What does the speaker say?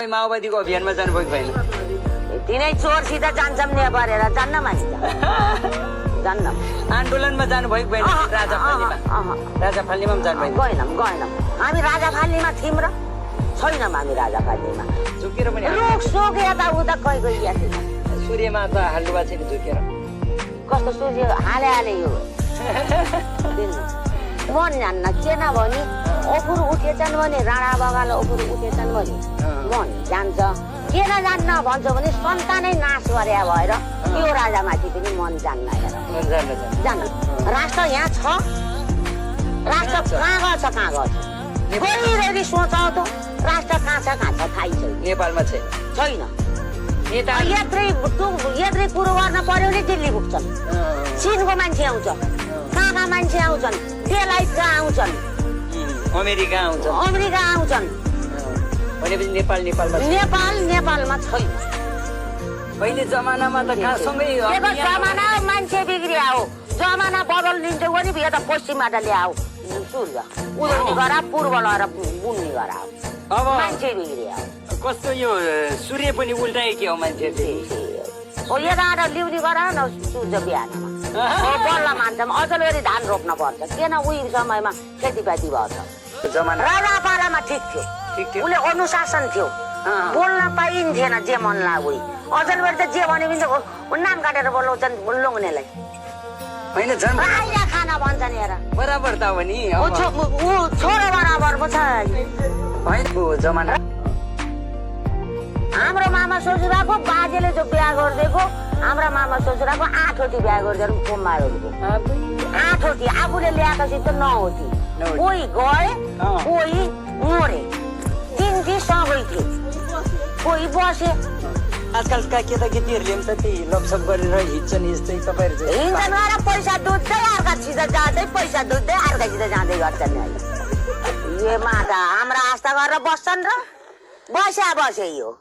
माओवादीको अभियानमा जानुभयो कि भएन? तिनै चोरसित जान्छौँ नेपालेर जान्न मानिन्छ जान्न। आन्दोलनमा जानुभयो कि भएन? राजा फाल्नेमा पनि जानुभयो? गएनौँ। हामी राजा फाल्नेमा थियौँ र छैनौँ हामी राजा फाल्नेमा। झुकेर पनि रुख सुख यताउता कहीँ गइया थिएन। सूर्यमा त हाल्नु भएको छैन झुकेर? कस्तो सूर्य हाले यो मन जान्न के नभनी ओखुर उठेछन् भने राणा बगाल ओखुर उठेछन् भने मन जान्छ। के नजान्न भन्छ भने सन्तानै नाश गरे भएर यो राजामाथि पनि मन जान्न। जान्न राष्ट्र यहाँ छ, राष्ट्र कहाँ गछ गइरहने सोच त राष्ट्र कहाँ छ थाहै छैन। नेपालमा छैन। यत्रै कुरो गर्न पर्यो भने दिल्ली पुग्छन्, चिनको मान्छे आउँछ, कहाँ मान्छे आउँछन्, बेलायतका आउँछन्, अमेरिका आउँछन् भनेपछि नेपालमा छैन। पहिले जमानामा त सँगै जमाना मान्छे बिग्रिया हो। जमाना बदलिन्छ भने यता पश्चिमबाट ल्याऊ सूर्य उदाउने गरा पूर्व लगाएर बुन्ने गरा अब मान्छे बिग्रिया कस्तो यो सूर्य पनि उल्टाए के हो मान्छेले? हो यताबाट ल्याउने गरा न सूर्य बिहानमा बल्ल मान्छौँ। अझ गरी धान रोप्न पर्छ किन उही समयमा खेतीपाती भएछ। जमाना राजा पालामा ठिक थियो, उसले अनुशासन थियो, बोल्न पाइन्थेन जे मन लाग्यो। अचलबारी त जे भने पनि नाम काटेर बोलाउँछन् लोग्नेलाई। होइन झन् राजा खाना भन्छन् हेर बराबर त हो नि। छोरो बराबर पो छ। होइन जमाना हाम्रो मामा ससुराको बाजेले जो बिहा गरिदिएको, हाम्रो मामा ससुराको 8 वटी बिहा गरिदिएर कुमारहरूको 8 वटी आफूले ल्याएपछि त 9 वटी। कोही गए कोही मरे, 3 सँगै थिए, कोही बसे। आजकलका केटाकेटीहरूले पनि त त्यही लपसप गरेर हिँड्छन्। यस्तै तपाईँहरू हिँड्छन् र पैसा दुध्दै अर्कासित जाँदै पैसा दुध्दै अर्कासित जाँदै गर्छन्। यो माता हाम्रा आस्था गरेर बस्छन् र बसे यो